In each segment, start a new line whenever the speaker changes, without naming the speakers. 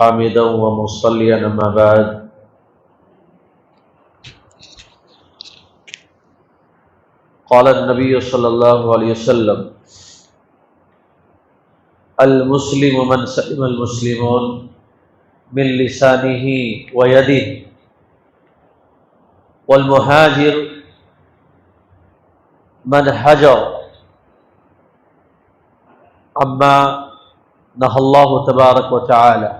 حامدا ومصليا أما بعد قال النبي صلى الله عليه وسلم المسلم من سلم المسلمون من لسانه ويده والمهاجر من هجر عما نهى الله تبارك وتعالى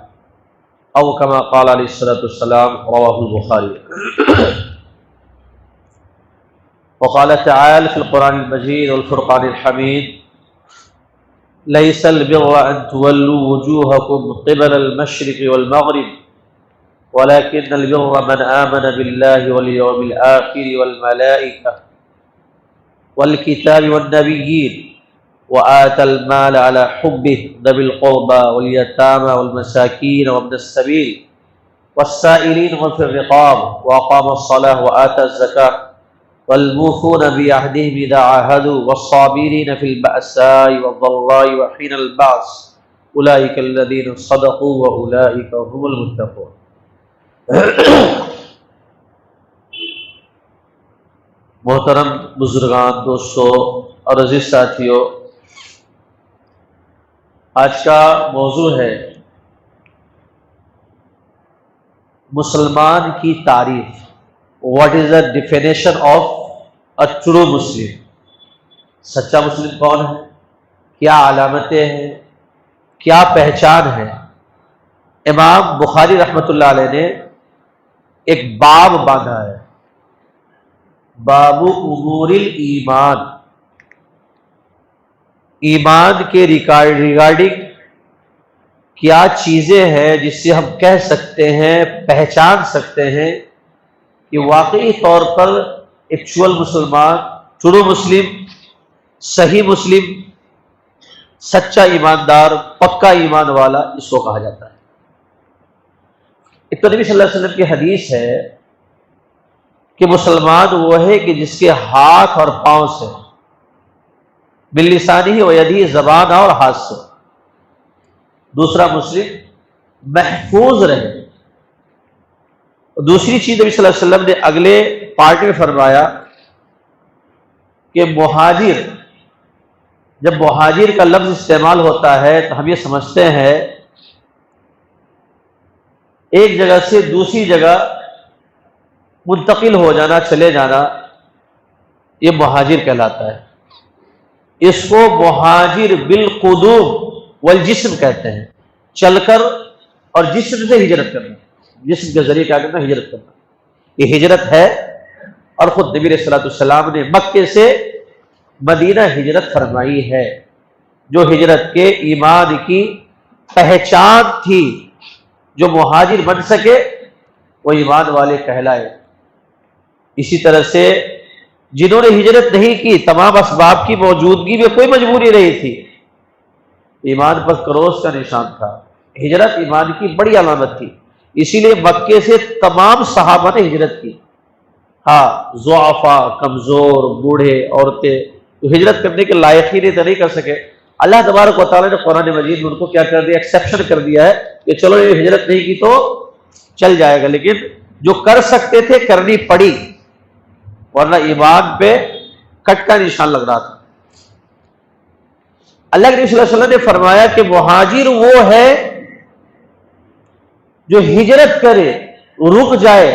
أو كما قال عليه الصلاة والسلام رواه البخاري. وقال تعالى في القرآن المجيد والفرقان الحميد ليس البر أن تولوا وجوهكم قبل المشرق والمغرب ولكن البر من آمن بالله واليوم الآخر والملائكة والكتاب والنبيين وآتى المال على حبه ذوي القربى واليتامى والمساكين وابن السبيل والسائلين وفي الرقاب وأقام الصلاة وآتى الزكاة والموفون بعهدهم إذا عاهدوا والصابرين في البأساء والضراء وحين البعث أولئك الذين صدقوا وأولئك هم المتقون. محترم بزرگان، دوستو اور عزیز ساتھیو، آج کا موضوع ہے مسلمان کی تعریف. What is the definition of a true Muslim? سچا مسلم کون ہے؟ کیا علامتیں ہیں؟ کیا پہچان ہے؟ امام بخاری رحمۃ اللہ علیہ نے ایک باب باندھا ہے، باب امور الایمان. ایمان کے ریگارڈنگ کیا چیزیں ہیں جس سے ہم کہہ سکتے ہیں، پہچان سکتے ہیں کہ واقعی طور پر ایکچوئل مسلمان، ٹرو مسلم، صحیح مسلم، سچا ایماندار، پکا ایمان والا اس کو کہا جاتا ہے. ایک تو نبی صلی اللہ علیہ وسلم کی حدیث ہے کہ مسلمان وہ ہے کہ جس کے ہاتھ اور پاؤں سے، باللسانہ و یدہ، زبان اور ہاتھ سے، دوسرا مسلم محفوظ رہے. دوسری چیز نبی صلی اللہ علیہ وسلم نے اگلے پارٹ میں فرمایا کہ مہاجر، جب مہاجر کا لفظ استعمال ہوتا ہے تو ہم یہ سمجھتے ہیں ایک جگہ سے دوسری جگہ منتقل ہو جانا، چلے جانا، یہ مہاجر کہلاتا ہے. اس کو مہاجر بالقدوم والجسم کہتے ہیں، چل کر اور جسم سے ہجرت کرنا، جسم کے ذریعے کیا کرنا؟ ہجرت کرنا. یہ ہجرت ہے، اور خود نبی علیہ الصلوۃ والسلام نے مکے سے مدینہ ہجرت فرمائی ہے، جو ہجرت کے ایمان کی پہچان تھی. جو مہاجر بن سکے وہ ایمان والے کہلائے. اسی طرح سے جنہوں نے ہجرت نہیں کی، تمام اسباب کی موجودگی میں کوئی مجبوری نہیں تھی، ایمان پر کروس کا نشان تھا. ہجرت ایمان کی بڑی علامت تھی، اسی لیے مکے سے تمام صحابہ نے ہجرت کی. ہاں، ضعفاء، کمزور، بوڑھے، عورتیں تو ہجرت کرنے کے لائق ہی نہیں کر سکے. اللہ تبارک و تعالیٰ نے قرآن مجید میں ان کو کیا کر دیا؟ ایکسیپشن کر دیا ہے کہ چلو یہ ہجرت نہیں کی تو چل جائے گا، لیکن جو کر سکتے تھے کرنی پڑی، ورنہ ایمان پہ کٹ کا نشان لگ رہا تھا. اللہ کے نبی صلی اللہ علیہ وسلم نے فرمایا کہ مہاجر وہ ہے جو ہجرت کرے، رک جائے،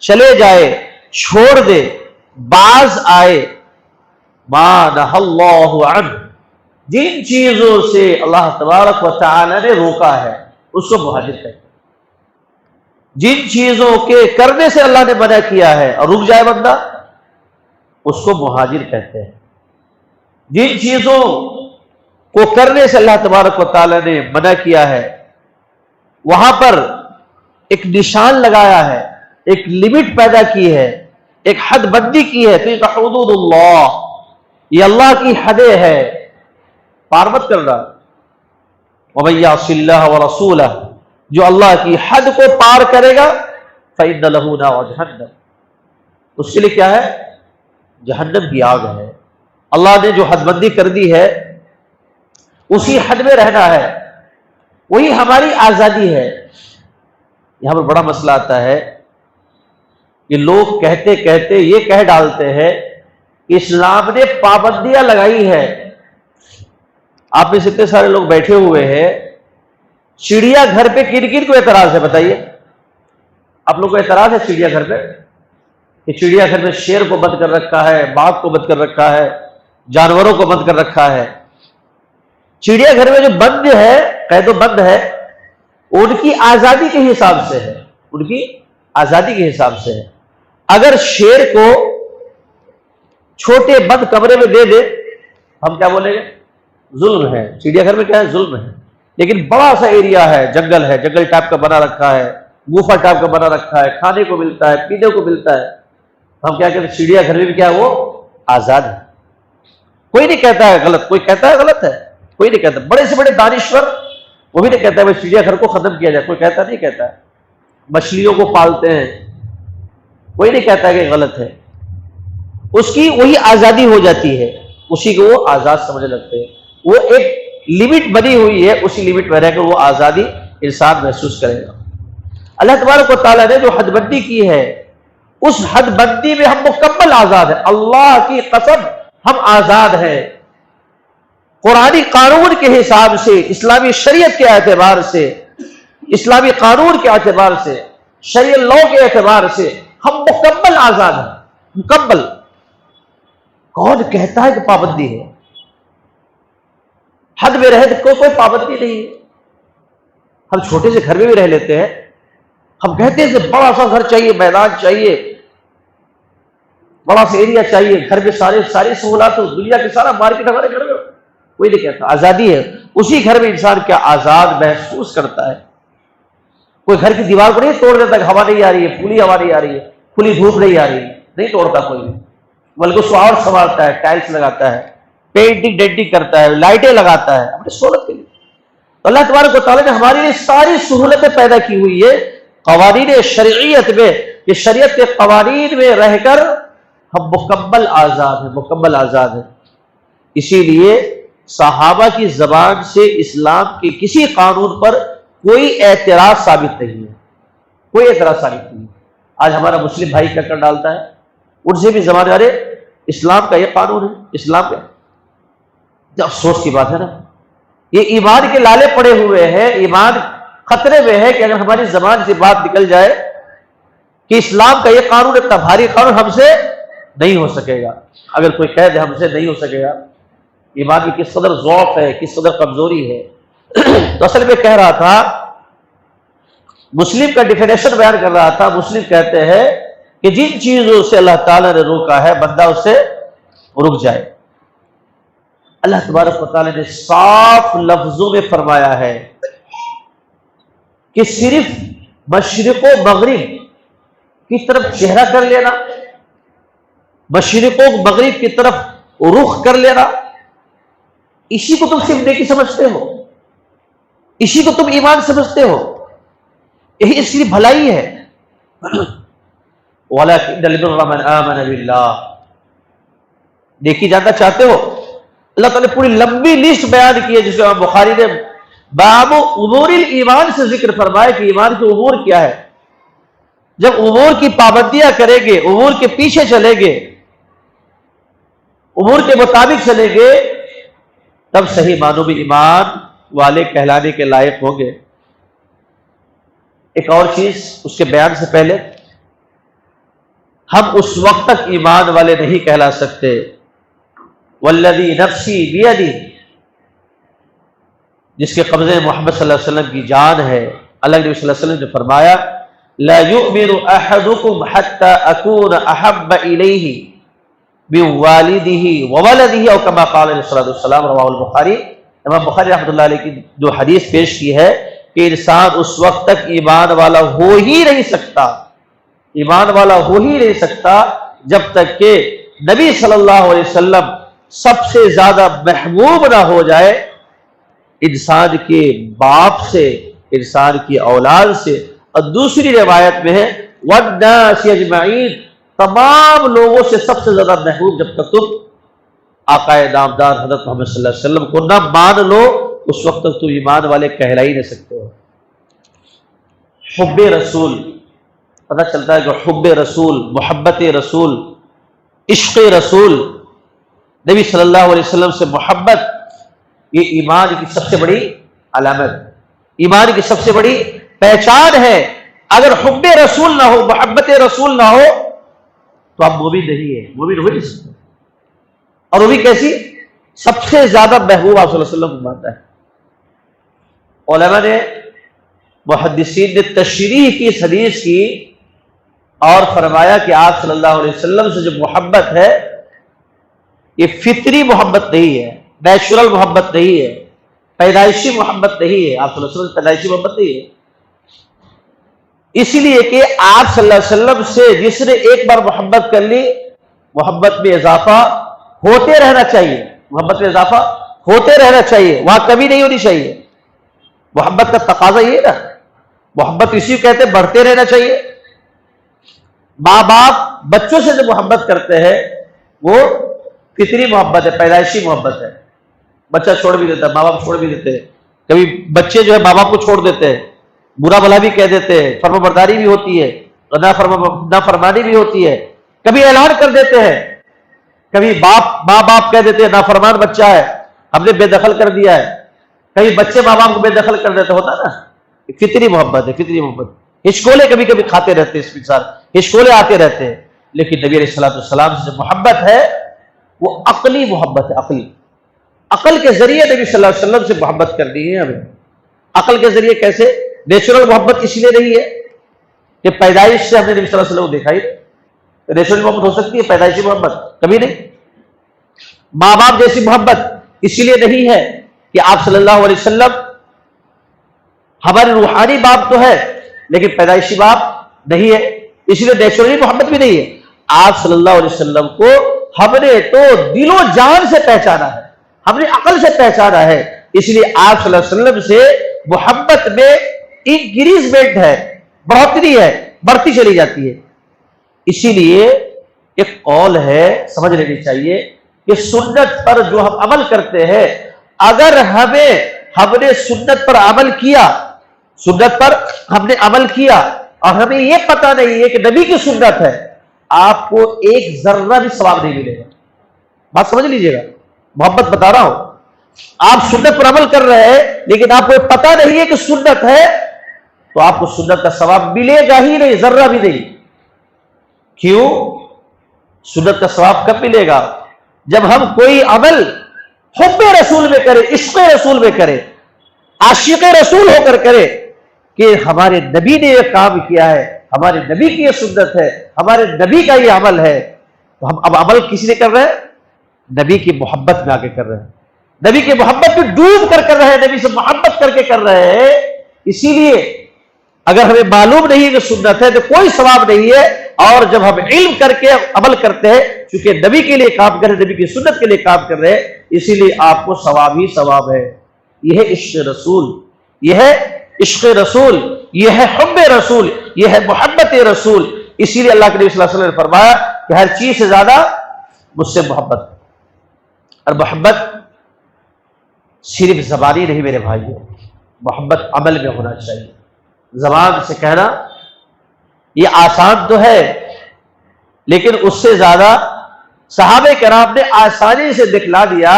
چلے جائے، چھوڑ دے، باز آئے، ما نہى اللہ عنہ، جن چیزوں سے اللہ تبارک و تعالی نے روکا ہے اس کو مہاجر کہتے ہیں. جن چیزوں کے کرنے سے اللہ نے منع کیا ہے اور رک جائے بندہ، اس کو مہاجر کہتے ہیں. جن چیزوں کو کرنے سے اللہ تبارک و تعالی نے منع کیا ہے، وہاں پر ایک نشان لگایا ہے، ایک لمٹ پیدا کی ہے، ایک حد بندی کی ہے. تلک حدود اللہ، یہ اللہ کی حدیں ہے، پار مت کر رہا. ومن یعص اللہ ورسولہ، جو اللہ کی حد کو پار کرے گا فإن له نار جہنم، اس کے لیے کیا ہے؟ جہنم کی آگ ہے. اللہ نے جو حد بندی کر دی ہے اسی حد میں رہنا ہے، وہی ہماری آزادی ہے. یہاں پر بڑا مسئلہ آتا ہے کہ لوگ کہتے کہتے یہ کہہ ڈالتے ہیں کہ اسلام نے پابندیاں لگائی ہے. آپ میں سے اتنے سارے لوگ بیٹھے ہوئے ہیں, چڑیا گھر پہ کن کن کو اعتراض ہے بتائیے؟ آپ لوگ کو اعتراض ہے چڑیا گھر پہ کہ چڑیا گھر میں شیر کو بند کر رکھا ہے, باغ کو بند کر رکھا ہے, جانوروں کو بند کر رکھا ہے. چڑیا گھر میں جو بند ہے, قید و بند ہے, ان کی آزادی کے حساب سے ہے, ان کی آزادی کے حساب سے ہے. اگر شیر کو چھوٹے بند کمرے میں دے دے ہم کیا بولیں گے؟ ظلم ہے. چڑیا گھر میں کیا ہے؟ ظلم ہے. لیکن بڑا سا ایریا ہے, جنگل ہے, جنگل ٹائپ کا بنا رکھا ہے, گوفا ٹائپ کا بنا رکھا ہے, کھانے کو ملتا ہے, پینے کو ملتا ہے. ہم کیا کہتے ہیں؟ چڑیا گھر میں بھی کیا ہے؟ وہ آزاد ہے. کوئی نہیں کہتا ہے غلط, کوئی کہتا ہے غلط ہے؟ کوئی نہیں کہتا. بڑے سے بڑے دانشور وہ بھی نہیں کہتا ہے بھائی چڑیا گھر کو ختم کیا جائے, کوئی کہتا نہیں کہتا ہے. مچھلیوں کو پالتے ہیں, کوئی نہیں کہتا ہے کہ غلط ہے. اس کی وہی آزادی ہو جاتی ہے, اسی کو وہ آزاد سمجھنے لگتے ہیں. وہ ایک لمٹ بنی ہوئی ہے, اسی لمٹ میں رہ کر وہ آزادی انسان محسوس کرے گا. اللہ تبارک و تعالیٰ نے جو حد بندی کی ہے, اس حد بندی میں ہم مکمل آزاد ہیں. اللہ کی قسم ہم آزاد ہیں. قرآنی قانون کے حساب سے, اسلامی شریعت کے اعتبار سے, اسلامی قانون کے اعتبار سے, شریعت لا کے اعتبار سے ہم مکمل آزاد ہیں. مکمل. کون کہتا ہے کہ پابندی ہے؟ حد میں رہے تو کوئی پابندی نہیں ہے. ہم چھوٹے سے گھر میں بھی رہ لیتے ہیں, ہم کہتے ہیں کہ بڑا سا گھر چاہیے, میدان چاہیے, بڑا سا ایریا چاہیے, گھر میں ساری سہولات ہو, دنیا کے سارا مارکیٹ ہمارے گھر میں. کوئی نہیں کہتا, آزادی ہے. اسی گھر میں انسان کیا آزاد محسوس کرتا ہے. کوئی گھر کی دیوار کو نہیں توڑ دیتا کہ ہوا نہیں آ رہی ہے, کھلی ہوا نہیں آ رہی ہے, کھلی دھوپ نہیں آ رہی ہے, نہیں توڑتا کوئی بھی, بلکہ اس کو اور سنوارتا ہے, ٹائلس لگاتا ہے, پینٹنگ ڈینٹنگ کرتا ہے, لائٹیں لگاتا ہے اپنی سہولت کے لیے. اللہ تبارک و تعالیٰ نے ہمارے لیے ساری سہولتیں پیدا کی ہوئی ہے قوانین شرعیت میں, کہ شریعت کے قوانین میں رہ کر ہم مکمل آزاد ہیں, مکمل آزاد ہیں. اسی لیے صحابہ کی زبان سے اسلام کے کسی قانون پر کوئی اعتراض ثابت نہیں ہے, کوئی اعتراض ثابت نہیں ہے. آج ہمارا مسلم بھائی کیا کر ڈالتا ہے, ان سے بھی زبان, ارے اسلام کا یہ قانون ہے, اسلام کا. افسوس کی بات ہے نا, یہ ایمان کے لالے پڑے ہوئے ہیں, ایمان خطرے میں ہے کہ اگر ہماری زبان سے بات نکل جائے کہ اسلام کا یہ قانون, اتنا بھاری قانون ہم سے نہیں ہو سکے گا. اگر کوئی کہہ دے ہم سے نہیں ہو سکے گا, ایمان کی کس قدر ضعف ہے, کس قدر کمزوری ہے. تو اصل میں کہہ رہا تھا, مسلم کا ڈیفینیشن بیان کر رہا تھا. مسلم کہتے ہیں کہ جن چیزوں سے اللہ تعالیٰ نے روکا ہے بندہ اس سے رک جائے. اللہ تبارک و تعالیٰ نے صاف لفظوں میں فرمایا ہے کہ صرف مشرق و مغرب کی طرف چہرہ کر لینا, مشرق و مغرب کی طرف رخ کر لینا, اسی کو تم صرف نیکی سمجھتے ہو, اسی کو تم ایمان سمجھتے ہو, یہی اس کی بھلائی ہے. وَلَكِنَّ الْبِرَّ مَنْ آمَنَ بِاللَّهِ, نیکی جاننا چاہتے ہو؟ اللہ تعالیٰ نے پوری لمبی لسٹ بیان کی ہے, جس کو بخاری نے باب امور الایمان سے ذکر فرمایا کہ ایمان کے امور کیا ہے. جب امور کی پابندیاں کریں گے, امور کے پیچھے چلیں گے, امور کے مطابق چلیں گے, تب صحیح معنوں میں ایمان والے کہلانے کے لائق ہوں گے. ایک اور چیز اس کے بیان سے پہلے, ہم اس وقت تک ایمان والے نہیں کہلا سکتے. والذی نفسی بیدی, جس کے قبضے محمد صلی اللہ علیہ وسلم کی جان ہے. اللہ نبی صلی اللہ علیہ وسلم نے فرمایا, لا یؤمن احدکم حتی اکون احب الیہ من والدہ وولدہ او کما قال علیہ الصلوۃ والسلام, رواہ البخاری. امام بخاری رحمۃ اللہ علیہ کی جو حدیث پیش کی ہے کہ انسان اس وقت تک ایمان والا ہو ہی نہیں سکتا, ایمان والا ہو ہی نہیں سکتا جب تک کہ نبی صلی اللہ علیہ وسلم سب سے زیادہ محبوب نہ ہو جائے انسان کے باپ سے, انسان کی اولاد سے. اور دوسری روایت میں ہے والناس اجمعین, تمام لوگوں سے سب سے زیادہ محبوب جب تک تم آقا نامدار حضرت محمد صلی اللہ علیہ وسلم کو نہ مان لو, اس وقت تک تو ایمان والے کہلا ہی نہیں سکتے ہو. حب رسول، پتہ چلتا ہے کہ حب رسول، محبت رسول، عشق رسول، نبی صلی اللہ علیہ وسلم سے محبت، یہ ایمان کی سب سے بڑی علامت، ایمان کی سب سے بڑی پہچان ہے۔ اگر حب رسول نہ ہو، محبت رسول نہ ہو تو آپ مومن نہیں ہے، مومن ہو نہیں سکتے۔ اور وہ بھی کیسی؟ سب سے زیادہ محبوب آپ صلی اللہ علیہ وسلم کو مانتا ہے۔ علماء نے، محدثین نے تشریح کی اس حدیث کی اور فرمایا کہ آپ صلی اللہ علیہ وسلم سے جو محبت ہے یہ فطری محبت نہیں ہے، نیچرل محبت نہیں ہے، پیدائشی محبت نہیں ہے۔ آپ صلی اللہ علیہ وسلم پیدائشی محبت نہیں ہے، اسی لیے کہ آپ صلی اللہ علیہ وسلم سے جس نے ایک بار محبت کر لی، محبت میں اضافہ ہوتے رہنا چاہیے، محبت میں اضافہ ہوتے رہنا چاہیے، وہاں کمی نہیں ہونی چاہیے۔ محبت کا تقاضا یہ نا، محبت اسی کو کہتے ہیں بڑھتے رہنا چاہیے۔ ماں باپ بچوں سے جو محبت کرتے ہیں وہ فطری محبت ہے، پیدائشی محبت ہے۔ بچہ چھوڑ بھی دیتا ہے، ماں باپ چھوڑ بھی دیتے ہیں، کبھی بچے جو ہے ماں باپ کو چھوڑ دیتے ہیں، برا بھلا بھی کہہ دیتے ہیں، فرما برداری بھی ہوتی ہے، نافرمانی بھی ہوتی ہے، کبھی اعلان کر دیتے ہیں، کبھی ماں باپ کہہ دیتے ہیں نافرمان بچہ ہے، ہم نے بے دخل کر دیا ہے، کبھی بچے ماں باپ کو بے دخل کر دیتے، ہوتا نا، فطری محبت ہے، فطری محبت۔ ہچکولے کبھی کبھی کھاتے رہتے ہیں، اس کے ساتھ ہچکولے آتے رہتے ہیں، لیکن نبی علیہ الصلوۃ والسلام سے جو محبت ہے وہ عقلی محبت ہے، عقلی، عقل کے ذریعے نبی صلی اللہ علیہ وسلم سے محبت کرنی ہے ہمیں۔ عقل کے ذریعے کیسے؟ نیچرل محبت اس لیے نہیں ہے کہ پیدائش سے ہم نے نبی صلی اللہ علیہ وسلم کو دیکھا ہی نہیں، نیچرل محبت ہو سکتی ہے، پیدائشی محبت کبھی نہیں۔ ماں باپ جیسی محبت اسی لیے نہیں ہے کہ آپ صلی اللہ علیہ وسلم ہمارے روحانی باپ تو ہے لیکن پیدائشی باپ نہیں ہے، اس لیے نیچرلی محبت بھی نہیں ہے۔ آپ صلی اللہ علیہ وسلم کو ہم نے تو دل و جان سے پہچانا ہے، ہم نے عقل سے پہچانا ہے، اس لیے آپ صلی اللہ علیہ وسلم سے محبت میں انکریزمنٹ ہے، بڑھوتری ہے، بڑھتی چلی جاتی ہے۔ اسی لیے ایک قول ہے، سمجھ لینی چاہیے کہ سنت پر جو ہم عمل کرتے ہیں، اگر ہم نے سنت پر عمل کیا، سنت پر ہم نے عمل کیا اور ہمیں یہ پتہ نہیں ہے کہ نبی کی سنت ہے، آپ کو ایک ذرہ بھی ثواب نہیں ملے گا۔ بات سمجھ لیجئے گا، محبت بتا رہا ہوں، آپ سنت پر عمل کر رہے ہیں لیکن آپ کو پتہ نہیں ہے کہ سنت ہے، تو آپ کو سنت کا ثواب ملے گا ہی نہیں، ذرہ بھی نہیں۔ کیوں؟ سنت کا ثواب کب ملے گا؟ جب ہم کوئی عمل حب رسول میں کرے، عشق رسول میں کرے، عاشق رسول ہو کر کرے کہ ہمارے نبی نے یہ کام کیا ہے، ہمارے نبی کی یہ سنت ہے، ہمارے نبی کا یہ عمل ہے، تو ہم اب عمل کس لیے کر رہے ہیں؟ نبی کی محبت میں آ کے کر رہے ہیں، نبی کی محبت میں ڈوب کر رہے ہیں، نبی سے محبت کر کے کر رہے ہیں۔ اسی لیے اگر ہمیں معلوم نہیں کہ سنت ہے تو کوئی ثواب نہیں ہے، اور جب ہم علم کر کے عمل کرتے ہیں، چونکہ نبی کے لیے کام کر رہے ہیں، نبی کی سنت کے لیے کام کر رہے ہیں، اسی لیے آپ کو ثواب ہی ثواب ہے۔ یہ ہے عشق رسول، یہ ہے عشق رسول، یہ ہے حب رسول، یہ ہے محبت رسول۔ اسی لیے اللہ کے نبی صلی اللہ علیہ وسلم نے فرمایا کہ ہر چیز سے زیادہ مجھ سے محبت، اور محبت صرف زبانی نہیں میرے بھائیوں، محبت عمل میں ہونا چاہیے۔ زبان سے کہنا یہ آسان تو ہے، لیکن اس سے زیادہ صحابہ کرام نے آسانی سے دکھلا دیا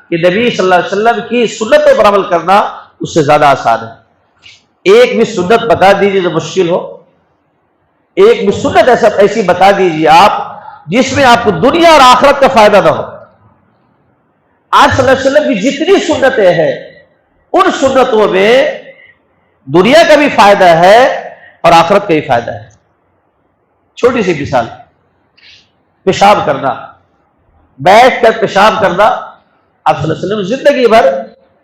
کہ نبی صلی اللہ علیہ وسلم کی سنتوں پر عمل کرنا اس سے زیادہ آسان ہے۔ ایک بھی سنت بتا دیجیے جو مشکل ہو، ایک بھی سنت ایسی بتا دیجیے آپ جس میں آپ کو دنیا اور آخرت کا فائدہ نہ ہو۔ آج صلی اللہ علیہ وسلم کی جتنی سنتیں ہیں، ان سنتوں میں دنیا کا بھی فائدہ ہے اور آخرت کا بھی فائدہ ہے۔ چھوٹی سی مثال، پیشاب کرنا، بیٹھ کر پیشاب کرنا، آپ صلی اللہ علیہ وسلم زندگی بھر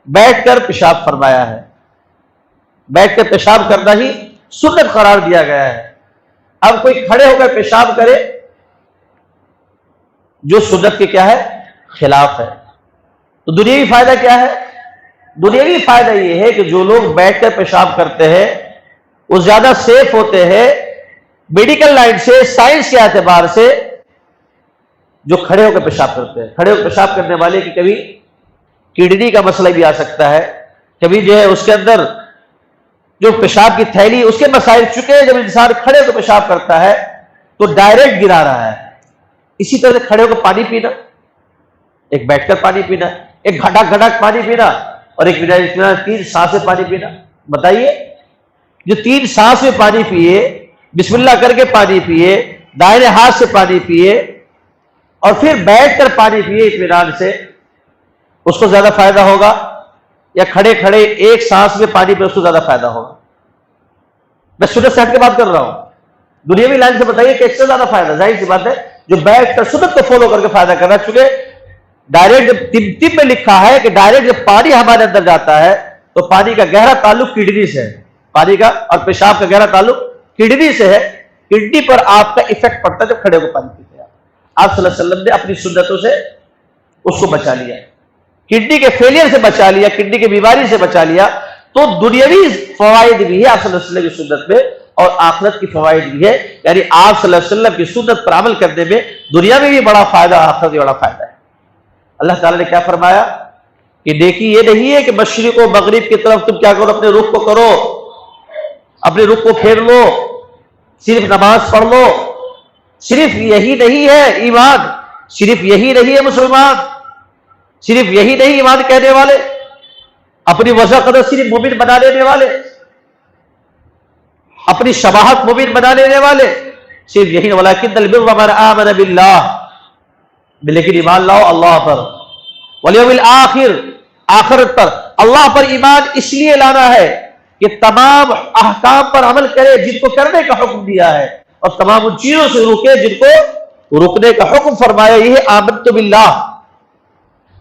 بیٹھ کر پیشاب فرمایا ہے، بیٹھ کر پیشاب کرنا ہی سنت قرار دیا گیا ہے۔ اب کوئی کھڑے ہو کر پیشاب کرے جو سنت کے کیا ہے؟ خلاف ہے، تو دنیاوی فائدہ کیا ہے؟ دنیاوی فائدہ یہ ہے کہ جو لوگ بیٹھ کر پیشاب کرتے ہیں وہ زیادہ سیف ہوتے ہیں میڈیکل لائن سے، سائنس کے اعتبار سے، جو کھڑے ہو کر پیشاب کرتے ہیں۔ کھڑے ہو کر پیشاب کرنے والے کی کبھی کڈنی کا مسئلہ بھی آ سکتا ہے، کبھی جو ہے اس کے اندر جو پیشاب کی تھیلی اس کے مسائل چکے ہیں. جب انسان کھڑے ہو کے پیشاب کرتا ہے تو ڈائریکٹ گرا رہا ہے. اسی طرح سے کھڑے ہو کے پانی پینا، ایک بیٹھ کر پانی پینا، ایک گھٹک گھٹک پانی پینا، اور ایک بنا 3 سانس میں پانی پینا. بتائیے جو 3 سانس میں پانی پیے، بسم اللہ کر کے پانی پیے، دائیں ہاتھ سے پانی پیے اور پھر بیٹھ کر پانی پیے اطمینان سے، اس کو زیادہ فائدہ ہوگا یا کھڑے کھڑے ایک سانس میں پانی پہ اس کو زیادہ فائدہ ہوگا؟ میں سنت سے ہٹ کے بات کر رہا ہوں. دنیاوی لائن سے بتائیے کہ ایک سے زیادہ فائدہ. ظاہر سی بات ہے جو بیٹھ کر سنت کو فالو کر کے فائدہ کرنا. چونکہ ڈائریکٹ جب طب میں لکھا ہے کہ ڈائریکٹ جب پانی ہمارے اندر جاتا ہے تو پانی کا گہرا تعلق کڈنی سے ہے. پانی کا اور پیشاب کا گہرا تعلق کڈنی سے ہے. کڈنی پر آپ کا ایفیکٹ پڑتا ہے جب کھڑے ہو کے پانی پیتے ہیں. آپ صلی اللہ علیہ وسلم نے اپنی سنتوں سے اس کو بچا لیا، کڈنی کے فیلئر سے بچا لیا، کڈنی کی بیماری سے بچا لیا. تو دنیاوی فوائد بھی ہے آپ صلی اللہ علیہ وسلم کی سنت میں اور آخرت کی فوائد بھی ہے. یعنی آپ صلی اللہ علیہ وسلم کی سنت پر عمل کرنے میں دنیا میں بھی بڑا فائدہ، آخرت میں بڑا فائدہ ہے. اللہ تعالیٰ نے کیا فرمایا کہ دیکھیے یہ نہیں ہے کہ مشرق و مغرب کی طرف تم کیا کرو، اپنے رخ کو کرو، اپنے رخ کو پھیر لو، صرف نماز پڑھ لو. صرف یہی نہیں ہے ایمان، صرف یہی نہیں ہے مسلمان، صرف یہی نہیں ایمان کہنے والے، اپنی وضع قدر صرف مومن بنا لینے والے، اپنی شباہت مومن بنا لینے والے، صرف یہی نہیں. وَلَكِنَّ الْبِرَّ مَنْ آمَنَ بِاللَّهِ، لیکن ایمان لاؤ اللہ پر، وَالْيَوْمِ الْآخِرِ، آخرت پر. اللہ پر ایمان اس لیے لانا ہے کہ تمام احکام پر عمل کرے جن کو کرنے کا حکم دیا ہے، اور تمام ان چیزوں سے رکے جن کو رکنے کا حکم فرمایا. یہ ہے آمنت باللہ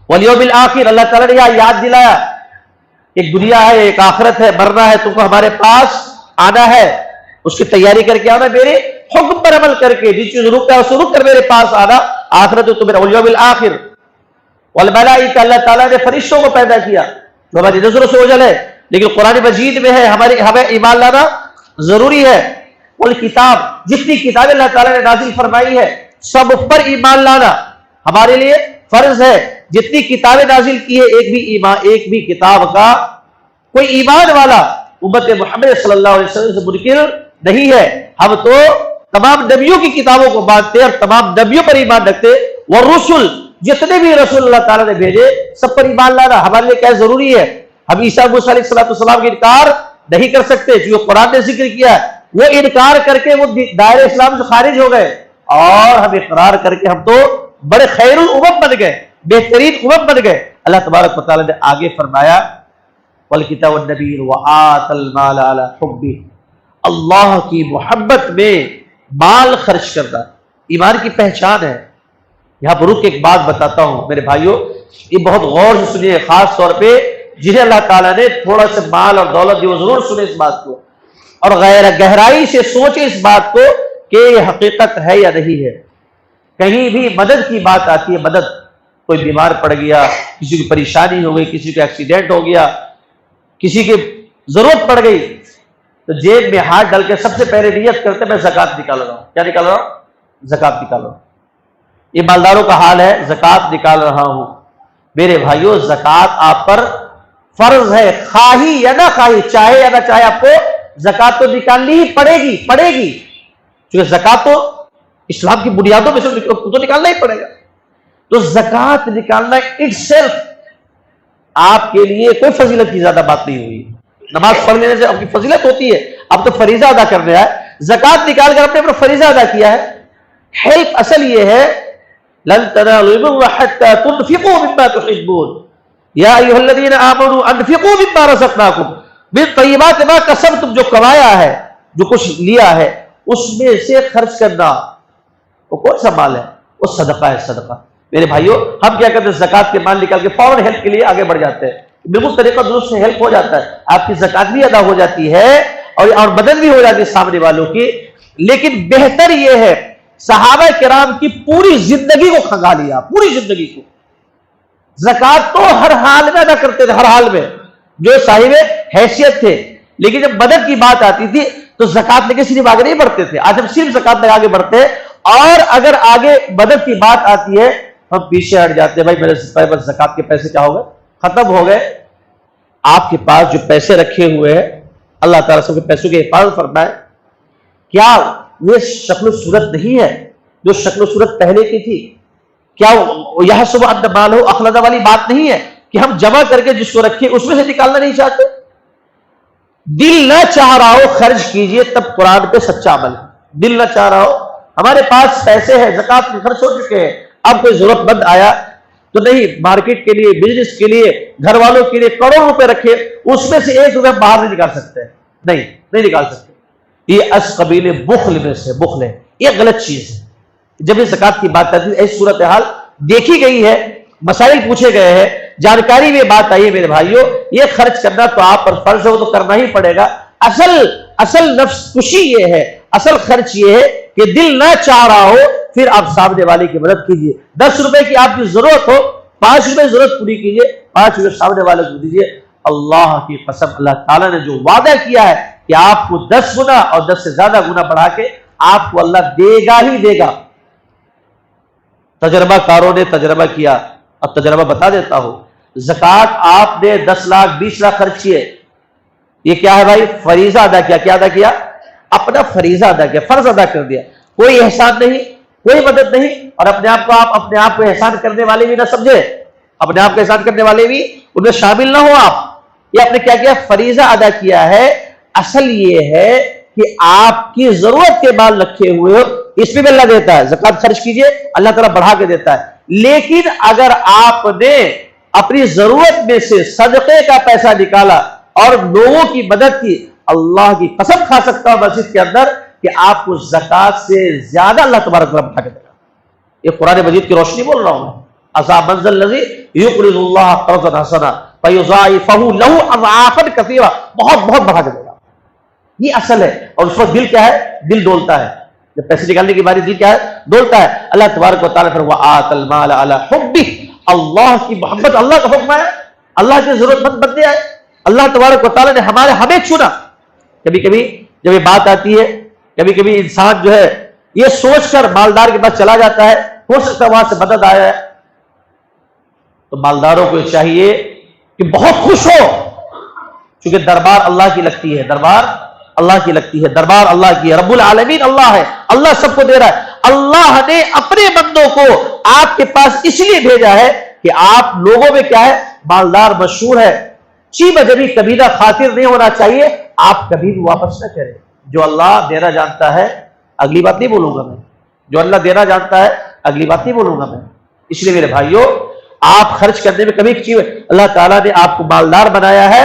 والیوم الآخر. اللہ تعالیٰ نے یہاں یاد دلایا ایک دنیا ہے، ایک آخرت ہے، مرنا ہے، تم کو ہمارے پاس آنا ہے، اس کی تیاری کر کے آنا، میرے حکم پر عمل کر کے، جن چیز رکتا ہے اس رک کر میرے پاس آنا. آخرت تو میرا والیوم الآخر. والملائکہ، اللہ تعالیٰ نے فرشتوں کو پیدا کیا جو ہماری نظروں سے اوجھل ہے، لیکن قرآن مجید میں ہے ہمیں ایمان لانا ضروری ہے. والکتاب، جتنی کتابیں اللہ تعالیٰ نے نازل فرمائی ہے سب پر ایمان لانا ہمارے لیے فرض ہے. جتنی کتابیں نازل کی ہے ایک بھی کتاب کا کوئی ایمان والا امت محمد صلی اللہ علیہ وسلم سے منکر نہیں ہے. ہم تو تمام نبیوں کی کتابوں کو مانتے اور تمام نبیوں پر ایمان رکھتے. والرسل، جتنے بھی رسول اللہ تعالیٰ نے بھیجے سب پر ایمان لانا ہمارے لیے کیا ضروری ہے. ہم عیسیٰ موسیٰ علیہ السلام کی انکار نہیں کر سکتے جو قرآن نے ذکر کیا ہے. وہ انکار کر کے وہ دائرہ اسلام سے خارج ہو گئے، اور ہم اقرار کر کے ہم تو بڑے خیر الامم بن گئے، بہترین امم بن گئے. اللہ تبارک و تعالیٰ نے آگے فرمایا والکتاب والنبیین وآت المال علی حبہ، اللہ کی محبت میں مال خرچ کرنا ایمان کی پہچان ہے. یہاں پر رک کے ایک بات بتاتا ہوں میرے بھائیوں، یہ بہت غور سے سنیے، خاص طور پہ جنہیں اللہ تعالیٰ نے تھوڑا سا مال اور دولت دی وہ ضرور سنے اس بات کو، اور گہرائی سے سوچے اس بات کو کہ یہ حقیقت ہے یا نہیں ہے. کہیں بھی مدد کی بات آتی ہے، مدد، کوئی بیمار پڑ گیا، کسی کو پریشانی ہو گئی، کسی کو ایکسیڈنٹ ہو گیا، کسی کی ضرورت پڑ گئی، تو جیب میں ہاتھ ڈال کے سب سے پہلے نیت کرتے میں زکات نکال رہا ہوں. کیا نکال رہا ہوں؟ زکات نکال رہا ہوں. یہ مالداروں کا حال ہے، زکات نکال رہا ہوں. میرے بھائیوں زکات آپ پر فرض ہے، خواہی یا نہ خواہی، چاہے یا نہ چاہے آپ کو زکات تو نکالنی ہی پڑے گی کیونکہ زکات تو اسلام کی بنیادوں میں سے تو نکالنا ہی پڑے گا. تو زکات نکالنا اٹ سیلف آپ کے لیے کوئی فضیلت کی زیادہ بات نہیں ہوئی. نماز پڑھ لینے سے آپ کی فضیلت ہوتی ہے، اب تو فریضہ ادا کر رہا ہے. زکات نکال کر اپنے فریضہ ادا کیا ہے. ہیلپ اصل یہ ہے لن تنالوا البر حتى تنفقوا مما تحبون یا ایھا الذین آمنوا انفقوا مما رزقناکم من طیبات ما کسبتم، جو کمایا ہے، جو کچھ لیا ہے اس میں سے خرچ کرنا. وہ کون سا مال ہے؟ وہ صدقہ ہے. صدقہ میرے بھائیوں ہم کیا کرتے ہیں، زکات کے مال نکال کے فوراً ہیلپ کے لیے آگے بڑھ جاتے ہیں. بالکل طریقہ درست سے ہیلپ ہو جاتا ہے، آپ کی زکات بھی ادا ہو جاتی ہے اور مدد بھی ہو جاتی ہے سامنے والوں کی. لیکن بہتر یہ ہے صحابہ کرام کی پوری زندگی کو کھنگا لیا، پوری زندگی کو. زکات تو ہر حال میں ادا کرتے تھے، ہر حال میں، جو صاحب حیثیت تھے. لیکن جب مدد کی بات آتی تھی تو زکات لے کے صرف آگے نہیں بڑھتے تھے. آج ہم صرف زکات لے آگے بڑھتے ہیں، اور اگر آگے مدد کی بات آتی ہے ہم پیچھے ہٹ جاتے ہیں. بھائی میرے پاس زکات کے پیسے کیا ہو گئے؟ ختم ہو گئے. آپ کے پاس جو پیسے رکھے ہوئے ہیں اللہ تعالیٰ سب کے پیسوں کی حفاظت فرمائے. کیا یہ شکل و صورت نہیں ہے جو شکل و صورت پہلے کی تھی؟ کیا یہ صبح اند مال ہو اخلدہ والی بات نہیں ہے کہ ہم جمع کر کے جس کو رکھے اس میں سے نکالنا نہیں چاہتے؟ دل نہ چاہ رہا ہو خرچ کیجئے تب قرآن پہ سچا عمل ہے. دل نہ چاہ رہا ہو ہمارے پاس پیسے ہیں زکوٰۃ میں خرچ ہو چکے ہیں، اب کوئی ضرورت مند آیا تو نہیں، مارکیٹ کے لیے بزنس کے لیے گھر والوں کے لیے کروڑوں روپے رکھے، اس میں سے 1 روپے باہر نہیں نکال سکتے، نہیں نکال سکتے. یہ اس قبیل بخل میں سے بخل ہے، یہ غلط چیز ہے. جب یہ زکوٰۃ کی بات آتی ہے ایسی صورتحال دیکھی گئی ہے، مسائل پوچھے گئے ہیں، جانکاری میں بات آئی ہے میرے بھائیوں، یہ خرچ کرنا تو آپ پر فرض ہے، وہ تو کرنا ہی پڑے گا. اصل نفس کشی یہ ہے، اصل خرچ یہ ہے کہ دل نہ چاہ رہا ہو پھر آپ سامنے والے کی مدد کیجیے. 10 روپے کی آپ کی ضرورت ہو، 5 روپے ضرورت پوری کیجیے، 5 روپے سامنے والے کو دیجیے. اللہ کی قسم اللہ تعالیٰ نے جو وعدہ کیا ہے کہ آپ کو 10 گنا اور 10 سے زیادہ گنا بڑھا کے آپ کو اللہ دے گا ہی دے گا. تجربہ کاروں نے تجربہ کیا، اب تجربہ بتا دیتا ہوں. زکوٰۃ آپ نے 10 لاکھ 20 لاکھ خرچ کیے، یہ کیا ہے بھائی؟ فریضہ ادا کیا. کیا ادا کیا؟ اپنا فریضہ ادا کیا، فرض ادا کر دیا. کوئی احسان نہیں، کوئی مدد نہیں، اور اپنے آپ کو احسان کرنے والے بھی نہ سمجھے، اپنے آپ کو احسان کرنے والے بھی ان میں شامل نہ ہو آپ. یہ آپ نے کیا کیا؟ فریضہ ادا کیا ہے. اصل یہ ہے کہ آپ کی ضرورت کے مال رکھے ہوئے ہو، اس میں بھی اللہ دیتا ہے. زکوٰۃ خرچ کیجئے، اللہ تعالیٰ بڑھا کے دیتا ہے. لیکن اگر آپ نے اپنی ضرورت میں سے صدقے کا پیسہ نکالا اور لوگوں کی مدد کی، اللہ کی قسم کھا سکتا ہوں مسجد کے اندر کہ آپ کو زکوٰۃ سے زیادہ اللہ تبارک و تعالیٰ بڑھا کے دے گا. یہ قرآن مجید کی روشنی بول رہا ہوں میں. عذاب منزل الذی یقرض اللہ قرضا حسنا فیضاعفہ لہ اضعافا کثیرہ، بہت بڑھا کے دے گا. یہ اصل ہے. اور اس وقت دل کیا ہے؟ دل ڈولتا ہے. جب پیسے نکالنے کی باری دل کیا ہے؟ ڈولتا ہے. اللہ تبارک و تعالیٰ پھر وآت المال علی حبہ، اللہ کی محبت، اللہ کا حکم ہے، اللہ کے ضرورت مند بندے آئے، اللہ تبارک و تعالیٰ نے ہمیں چنا. کبھی کبھی جب یہ بات آتی ہے، کبھی کبھی انسان جو ہے یہ سوچ کر مالدار کے پاس چلا جاتا ہے، ہو سکتا ہے وہاں سے مدد آیا ہے، تو مالداروں کو چاہیے کہ بہت خوش ہو، کیونکہ دربار اللہ کی لگتی ہے، دربار اللہ کی لگتی ہے، دربار اللہ کی ہے. رب العالمین اللہ ہے، اللہ سب کو دے رہا ہے. اللہ نے اپنے بندوں کو آپ کے پاس اس لیے بھیجا ہے کہ آپ لوگوں میں کیا ہے؟ مالدار مشہور ہے. چیبہ جبھی کبیرہ خاطر نہیں ہونا چاہیے، آپ کبھی بھی واپس نہ کریں. جو اللہ دینا جانتا ہے، اگلی بات نہیں بولوں گا میں، جو اللہ دینا جانتا ہے اگلی بات نہیں بولوں گا میں. اس لیے میرے بھائیوں، آپ خرچ کرنے میں کبھی اللہ تعالیٰ نے آپ کو مالدار بنایا ہے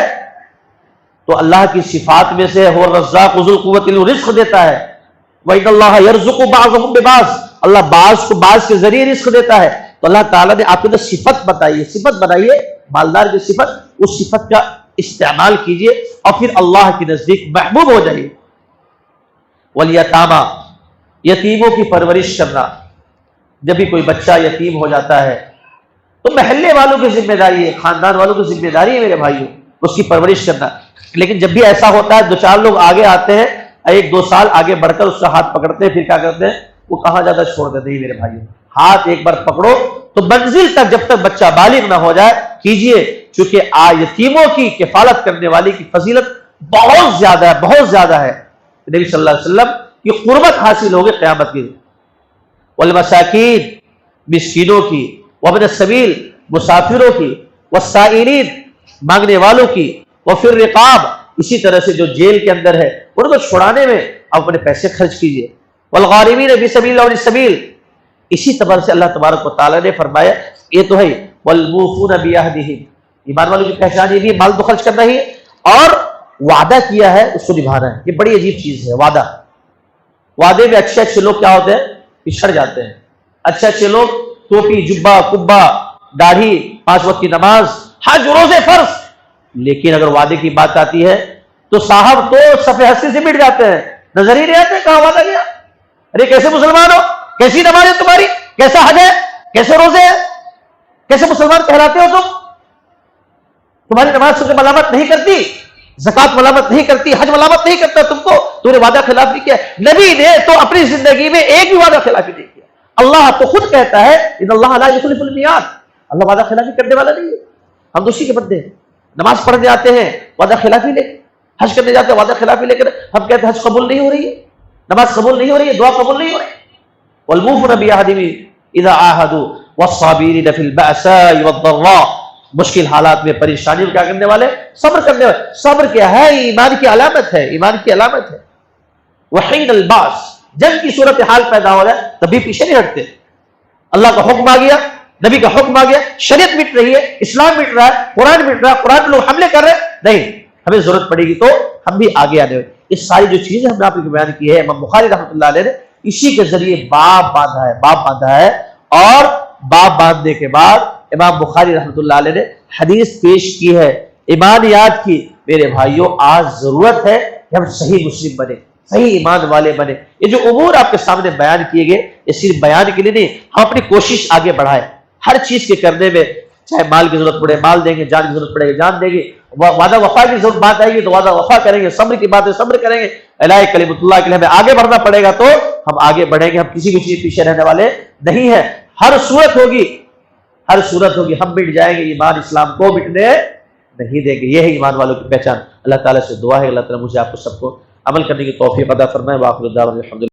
تو اللہ کی صفات میں سے هو الرزاق ذو القوة رزق دیتا ہے. وَإِنَّ اللَّهَ يَرْزُقُ بَعْضَهُم بِبَعْضٍ، اللہ بعض کو بعض کے ذریعے رزق دیتا ہے. تو اللہ تعالیٰ نے آپ کو صفت بتائی، صفت بنائیے مالدار کی صفت، اس صفت کا استعمال کیجئے اور پھر اللہ کے نزدیک محبوب ہو جائیے. والیتامی، یتیموں کی پرورش کرنا. جب بھی کوئی بچہ یتیم ہو جاتا ہے تو محلے والوں کی ذمہ داری ہے، خاندان والوں کی ذمہ داری ہے میرے بھائیوں، اس کی پرورش کرنا. لیکن جب بھی ایسا ہوتا ہے 2-4 لوگ آگے آتے ہیں، 1-2 سال آگے بڑھ کر اس کا ہاتھ پکڑتے ہیں، پھر کیا کرتے ہیں؟ وہ کہاں جاتا چھوڑ دیتے ہیں. میرے بھائیوں، ہاتھ ایک بار پکڑو تو منزل تک جب تک بچہ بالغ نہ ہو جائے کیجئے، چونکہ یتیموں کی کفالت کرنے والی کی فضیلت بہت زیادہ ہے، بہت زیادہ ہے. نبی صلی اللہ علیہ وسلم کی قربت حاصل ہوگی قیامت کی. والمساکین، مسکینوں کی، وابن السبیل، مسافروں کی، والسائلین، مانگنے والوں کی، وفی الرقاب، اسی طرح سے جو جیل کے اندر ہے ان کو چھڑانے میں آپ اپنے پیسے خرچ کیجئے. والغارمین فی سبیل اللہ السبیل، اسی طرح سے اللہ تبارک و تعالیٰ نے فرمایا یہ تو ہے والموفون بعہدہم، ایمان والوں کی پہچان یہ بھی مال تو خرچ کرنا ہی ہے اور وعدہ کیا ہے اس کو نبھانا ہے. یہ بڑی عجیب چیز ہے وعدہ. وعدے میں اچھے لوگ کیا ہوتے ہیں؟ پچھڑ جاتے ہیں. اچھے لوگ ٹوپی، جبہ، کبا، داڑھی، 5 وقت کی نماز، حج، روزے فرض، لیکن اگر وعدے کی بات آتی ہے تو صاحب تو صفحے ہستی سے مٹ جاتے ہیں، نظر ہی نہیں آتے کہاں وعدہ گیا. ارے کیسے مسلمان ہو؟ کیسی نماز ہے تمہاری؟ کیسا حج ہے؟ کیسے روزے ہیں؟ کیسے مسلمان کہلاتے ہو تم؟ تمہاری نماز تمہیں ملامت نہیں کرتی، زکوٰۃ ملامت نہیں کرتی، حج ملامت نہیں کرتا تم کو، تو نے وعدہ خلافی کیا. نبی نے تو اپنی زندگی میں ایک بھی وعدہ خلافی نہیں کیا. اللہ تو خود کہتا ہے ان اللہ لا یخلف المیعاد، اللہ وعدہ خلافی کرنے والا نہیں ہے. ہم دوسری کے بندے ہیں، نماز پڑھنے آتے ہیں وعدہ خلافی لے. حج کرنے جاتے ہیں وعدہ خلافی لے کر ہم کہتے ہیں حج قبول نہیں ہو رہی ہے، نماز قبول نہیں ہو رہی ہے، دعا قبول نہیں ہو رہی ہے۔ والموفون بعہدہم اذا عاہدوا والصابرین فی البأساء والضراء، مشکل حالات میں پریشانی میں کیا کرنے والے؟ صبر کرنے والے۔ صبر کیا ہے؟ ایمان کی علامت ہے، ایمان کی علامت ہے۔ وحین الباس، جنگ کی صورتحال پیدا ہو جائے تبھی پیچھے نہیں ہٹتے۔ اللہ کا حکم آ گیا، نبی کا حکم آ گیا، شریعت مٹ رہی ہے، اسلام مٹ رہا ہے، قرآن مٹ رہا ہے، قرآن پہ لوگ حملے کر رہے ہیں، نہیں، ہمیں ضرورت پڑے گی تو ہم بھی آگے آنے ہوئے۔ اس ساری جو چیزیں ہم نے آپ کو بیان کی ہے، امام بخاری رحمۃ اللہ علیہ نے اسی کے ذریعے باب باندھا ہے، اور باب باندھنے کے بعد امام بخاری رحمۃ اللہ علیہ نے حدیث پیش کی ہے، ایمان یاد کی۔ میرے بھائیوں، آج ضرورت ہے کہ ہم صحیح مسلم بنے، صحیح ایمان والے بنے۔ یہ جو امور آپ کے سامنے بیان کیے گئے، یہ صرف بیان کے لیے نہیں، ہم اپنی کوشش آگے بڑھائیں۔ ہر چیز کے کرنے میں، چاہے مال کی ضرورت پڑے مال دیں گے، جان کی ضرورت پڑے گی جان دیں گے، وعدہ وفا کی ضرورت بات آئے گی تو وعدہ وفا کریں گے، صبر کی بات ہے صبر کریں گے، الہ کلمۃ اللہ کے لیے ہمیں آگے بڑھنا پڑے گا تو ہم آگے بڑھیں گے، ہم کسی بھی چیز پیچھے رہنے والے نہیں ہیں۔ ہر صورت ہوگی ہم مٹ جائیں گے، ایمان اسلام کو مٹنے نہیں دیں گے۔ یہ ہے ایمان والوں کی پہچان۔ اللہ تعالیٰ سے دعا ہے اللہ تعالیٰ مجھے آپ کو سب کو عمل کرنے کی توفیق عطا فرمائے۔ وآخر دعوانا الحمدللہ۔